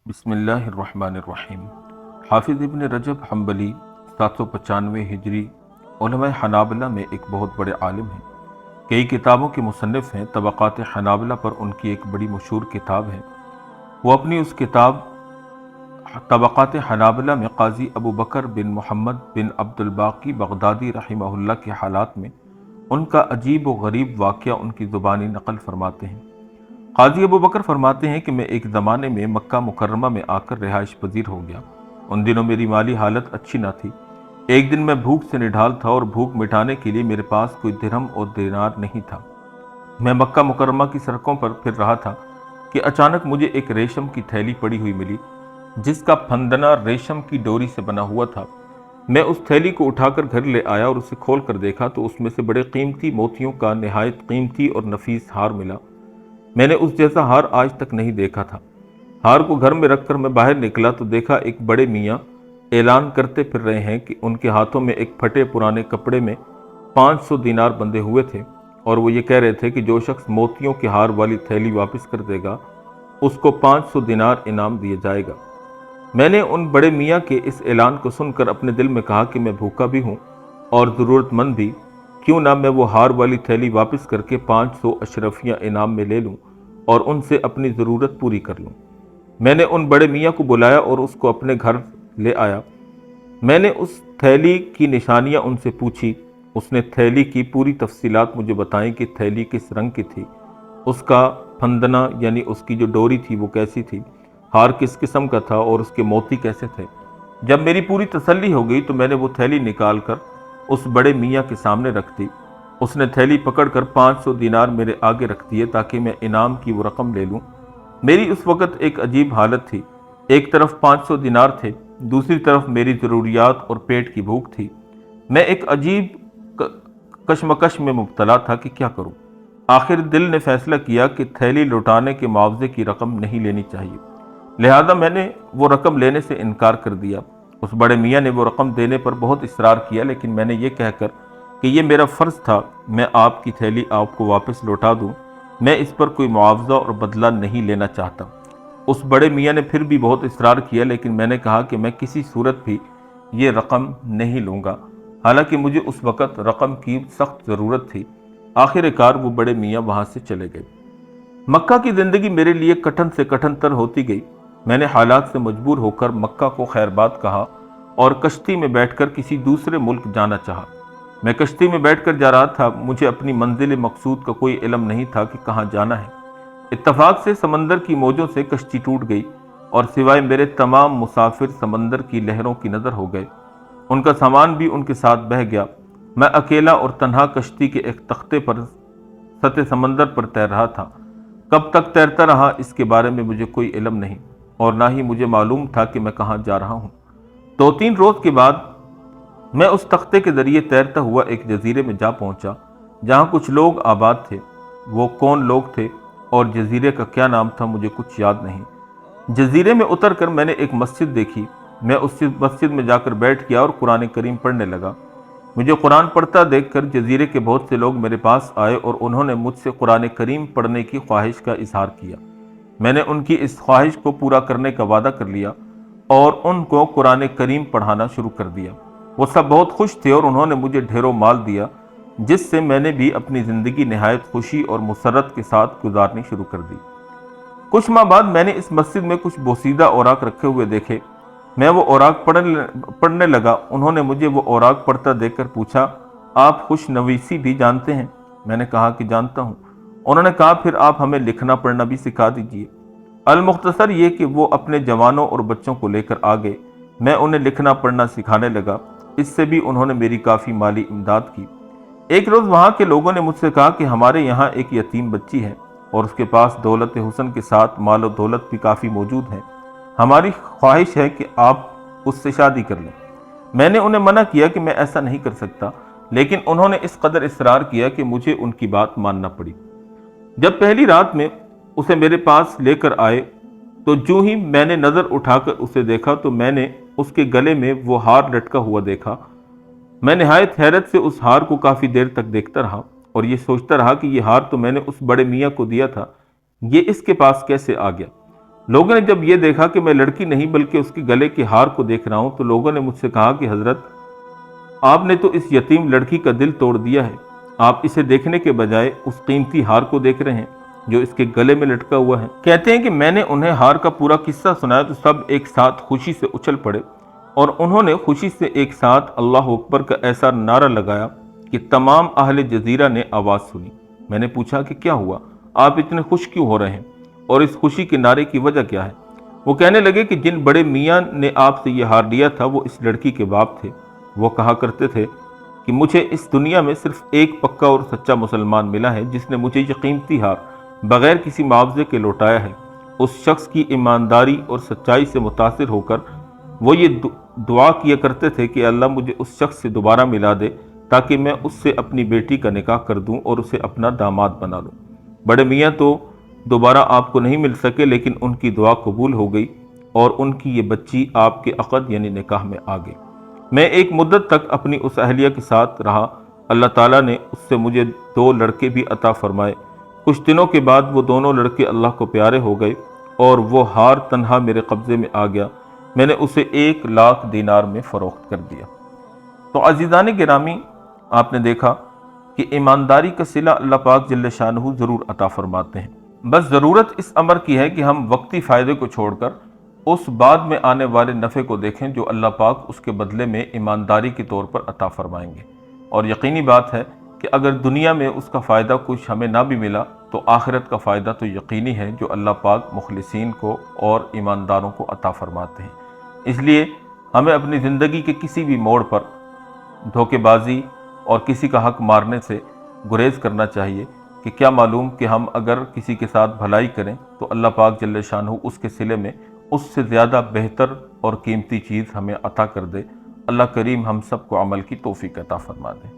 بسم اللہ الرحمن الرحیم۔ حافظ ابن رجب حنبلی 795 ہجری علماء حنابلہ میں ایک بہت بڑے عالم ہیں۔ کئی کتابوں کے مصنف ہیں۔ طبقات حنابلہ پر ان کی ایک بڑی مشہور کتاب ہے۔ وہ اپنی اس کتاب طبقات حنابلہ میں قاضی ابو بکر بن محمد بن عبد الباقی بغدادی رحمہ اللہ کے حالات میں ان کا عجیب و غریب واقعہ ان کی زبانی نقل فرماتے ہیں۔ قاضی ابو بکر فرماتے ہیں کہ میں ایک زمانے میں مکہ مکرمہ میں آ کر رہائش پذیر ہو گیا۔ ان دنوں میری مالی حالت اچھی نہ تھی۔ ایک دن میں بھوک سے نڈھال تھا اور بھوک مٹانے کے لیے میرے پاس کوئی درہم اور دینار نہیں تھا۔ میں مکہ مکرمہ کی سڑکوں پر پھر رہا تھا کہ اچانک مجھے ایک ریشم کی تھیلی پڑی ہوئی ملی جس کا پھندنا ریشم کی ڈوری سے بنا ہوا تھا۔ میں اس تھیلی کو اٹھا کر گھر لے آیا اور اسے کھول کر دیکھا تو اس میں سے بڑے قیمتی موتیوں کا نہایت قیمتی اور نفیس ہار ملا۔ میں نے اس جیسا ہار آج تک نہیں دیکھا تھا۔ ہار کو گھر میں رکھ کر میں باہر نکلا تو دیکھا ایک بڑے میاں اعلان کرتے پھر رہے ہیں کہ ان کے ہاتھوں میں ایک پھٹے پرانے کپڑے میں 500 دینار بندھے ہوئے تھے اور وہ یہ کہہ رہے تھے کہ جو شخص موتیوں کے ہار والی تھیلی واپس کر دے گا اس کو 500 دینار انعام دیا جائے گا۔ میں نے ان بڑے میاں کے اس اعلان کو سن کر اپنے دل میں کہا کہ میں بھوکا بھی ہوں اور ضرورت مند بھی، کیوں نہ میں وہ ہار والی تھیلی واپس کر کے 500 اشرفیاں انعام میں لے لوں اور ان سے اپنی ضرورت پوری کر لوں۔ میں نے ان بڑے میاں کو بلایا اور اس کو اپنے گھر لے آیا۔ میں نے اس تھیلی کی نشانیاں ان سے پوچھی۔ اس نے تھیلی کی پوری تفصیلات مجھے بتائیں کہ تھیلی کس رنگ کی تھی، اس کا پھندنا یعنی اس کی جو ڈوری تھی وہ کیسی تھی، ہار کس قسم کا تھا اور اس کے موتی کیسے تھے۔ جب میری پوری تسلی ہو گئی تو میں نے وہ تھیلی نکال کر اس بڑے میاں کے سامنے رکھ دی۔ اس نے تھیلی پکڑ کر 500 دینار میرے آگے رکھ دیے تاکہ میں انعام کی وہ رقم لے لوں۔ میری اس وقت ایک عجیب حالت تھی۔ ایک طرف 500 دینار تھے، دوسری طرف میری ضروریات اور پیٹ کی بھوک تھی۔ میں ایک عجیب کشمکش میں مبتلا تھا کہ کیا کروں۔ آخر دل نے فیصلہ کیا کہ تھیلی لوٹانے کے معاوضے کی رقم نہیں لینی چاہیے، لہذا میں نے وہ رقم لینے سے انکار کر دیا۔ اس بڑے میاں نے وہ رقم دینے پر بہت اصرار کیا، لیکن میں نے یہ کہہ کر کہ یہ میرا فرض تھا میں آپ کی تھیلی آپ کو واپس لوٹا دوں، میں اس پر کوئی معاوضہ اور بدلہ نہیں لینا چاہتا۔ اس بڑے میاں نے پھر بھی بہت اصرار کیا، لیکن میں نے کہا کہ میں کسی صورت بھی یہ رقم نہیں لوں گا، حالانکہ مجھے اس وقت رقم کی سخت ضرورت تھی۔ آخر کار وہ بڑے میاں وہاں سے چلے گئے۔ مکہ کی زندگی میرے لیے کٹھن سے کٹھن تر ہوتی گئی۔ میں نے حالات سے مجبور ہو کر مکہ کو خیر بات کہا اور کشتی میں بیٹھ کر کسی دوسرے ملک جانا چاہا۔ میں کشتی میں بیٹھ کر جا رہا تھا، مجھے اپنی منزل مقصود کا کوئی علم نہیں تھا کہ کہاں جانا ہے۔ اتفاق سے سمندر کی موجوں سے کشتی ٹوٹ گئی اور سوائے میرے تمام مسافر سمندر کی لہروں کی نظر ہو گئے۔ ان کا سامان بھی ان کے ساتھ بہہ گیا۔ میں اکیلا اور تنہا کشتی کے ایک تختے پر سطح سمندر پر تیر رہا تھا۔ کب تک تیرتا رہا اس کے بارے میں مجھے کوئی علم نہیں اور نہ ہی مجھے معلوم تھا کہ میں کہاں جا رہا ہوں۔ 2-3 روز کے بعد میں اس تختے کے ذریعے تیرتا ہوا ایک جزیرے میں جا پہنچا جہاں کچھ لوگ آباد تھے۔ وہ کون لوگ تھے اور جزیرے کا کیا نام تھا مجھے کچھ یاد نہیں۔ جزیرے میں اتر کر میں نے ایک مسجد دیکھی۔ میں اس مسجد میں جا کر بیٹھ گیا اور قرآن کریم پڑھنے لگا۔ مجھے قرآن پڑھتا دیکھ کر جزیرے کے بہت سے لوگ میرے پاس آئے اور انہوں نے مجھ سے قرآن کریم پڑھنے کی خواہش کا اظہار کیا۔ میں نے ان کی اس خواہش کو پورا کرنے کا وعدہ کر لیا اور ان کو قرآن کریم پڑھانا شروع کر دیا۔ وہ سب بہت خوش تھے اور انہوں نے مجھے ڈھیروں مال دیا، جس سے میں نے بھی اپنی زندگی نہایت خوشی اور مسرت کے ساتھ گزارنی شروع کر دی۔ کچھ ماہ بعد میں نے اس مسجد میں کچھ بوسیدہ اوراق رکھے ہوئے دیکھے۔ میں وہ اوراق پڑھنے لگا۔ انہوں نے مجھے وہ اوراق پڑھتا دیکھ کر پوچھا، آپ خوش نویسی بھی جانتے ہیں؟ میں نے کہا کہ جانتا ہوں۔ انہوں نے کہا پھر آپ ہمیں لکھنا پڑھنا بھی سکھا دیجیے۔ المختصر یہ کہ وہ اپنے جوانوں اور بچوں کو لے کر آ گئے۔ میں انہیں لکھنا پڑھنا سکھانے لگا۔ اس سے بھی انہوں نے میری کافی مالی امداد کی۔ ایک روز وہاں کے لوگوں نے مجھ سے کہا کہ ہمارے یہاں ایک یتیم بچی ہے اور اس کے پاس دولت حسن کے ساتھ مال و دولت بھی کافی موجود ہے۔ ہماری خواہش ہے کہ آپ اس سے شادی کر لیں۔ میں نے انہیں منع کیا کہ میں ایسا نہیں کر سکتا، لیکن انہوں نے اس قدر اصرار کیا کہ مجھے ان کی بات ماننا پڑی۔ جب پہلی رات میں اسے میرے پاس لے کر آئے تو جو ہی میں نے نظر اٹھا کر اسے دیکھا تو میں نے اس کے گلے میں وہ ہار لٹکا ہوا دیکھا۔ میں نہایت حیرت سے اس ہار کو کافی دیر تک دیکھتا رہا اور یہ سوچتا رہا کہ یہ ہار تو میں نے اس بڑے میاں کو دیا تھا، یہ اس کے پاس کیسے آ گیا۔ لوگوں نے جب یہ دیکھا کہ میں لڑکی نہیں بلکہ اس کے گلے کے ہار کو دیکھ رہا ہوں تو لوگوں نے مجھ سے کہا کہ حضرت آپ نے تو اس یتیم لڑکی کا دل توڑ دیا ہے، آپ اسے دیکھنے کے بجائے اس قیمتی ہار کو دیکھ رہے ہیں جو اس کے گلے میں لٹکا ہوا ہے۔ کہتے ہیں کہ میں نے انہیں ہار کا پورا قصہ سنایا تو سب ایک ساتھ خوشی سے اچھل پڑے اور انہوں نے خوشی سے ایک ساتھ اللہ اکبر کا ایسا نعرہ لگایا کہ تمام اہل جزیرہ نے آواز سنی۔ میں نے پوچھا کہ کیا ہوا، آپ اتنے خوش کیوں ہو رہے ہیں اور اس خوشی کے نعرے کی وجہ کیا ہے؟ وہ کہنے لگے کہ جن بڑے میاں نے آپ سے یہ ہار لیا تھا وہ اس لڑکی کے باپ تھے۔ وہ کہا کرتے تھے کہ مجھے اس دنیا میں صرف ایک پکا اور سچا مسلمان ملا ہے جس نے مجھے یہ قیمتی ہار بغیر کسی معاوضے کے لوٹایا ہے۔ اس شخص کی ایمانداری اور سچائی سے متاثر ہو کر وہ یہ دعا کیا کرتے تھے کہ اللہ مجھے اس شخص سے دوبارہ ملا دے تاکہ میں اس سے اپنی بیٹی کا نکاح کر دوں اور اسے اپنا داماد بنا لوں۔ بڑے میاں تو دوبارہ آپ کو نہیں مل سکے لیکن ان کی دعا قبول ہو گئی اور ان کی یہ بچی آپ کے عقد یعنی نکاح میں آ گئی۔ میں ایک مدت تک اپنی اس اہلیہ کے ساتھ رہا، اللہ تعالیٰ نے اس سے مجھے 2 لڑکے بھی عطا فرمائے۔ کچھ دنوں کے بعد وہ دونوں لڑکے اللہ کو پیارے ہو گئے اور وہ ہار تنہا میرے قبضے میں آ گیا۔ میں نے اسے 1,00,000 دینار میں فروخت کر دیا۔ تو عزیزان گرامی، آپ نے دیکھا کہ ایمانداری کا صلہ اللہ پاک جل شانہ ضرور عطا فرماتے ہیں، بس ضرورت اس امر کی ہے کہ ہم وقتی فائدے کو چھوڑ کر اس بعد میں آنے والے نفع کو دیکھیں جو اللہ پاک اس کے بدلے میں ایمانداری کے طور پر عطا فرمائیں گے۔ اور یقینی بات ہے کہ اگر دنیا میں اس کا فائدہ کچھ ہمیں نہ بھی ملا تو آخرت کا فائدہ تو یقینی ہے جو اللہ پاک مخلصین کو اور ایمانداروں کو عطا فرماتے ہیں۔ اس لیے ہمیں اپنی زندگی کے کسی بھی موڑ پر دھوکے بازی اور کسی کا حق مارنے سے گریز کرنا چاہیے کہ کیا معلوم کہ ہم اگر کسی کے ساتھ بھلائی کریں تو اللہ پاک جل شانہ اس کے صلے میں اس سے زیادہ بہتر اور قیمتی چیز ہمیں عطا کر دے۔ اللہ کریم ہم سب کو عمل کی توفیق عطا فرما دے۔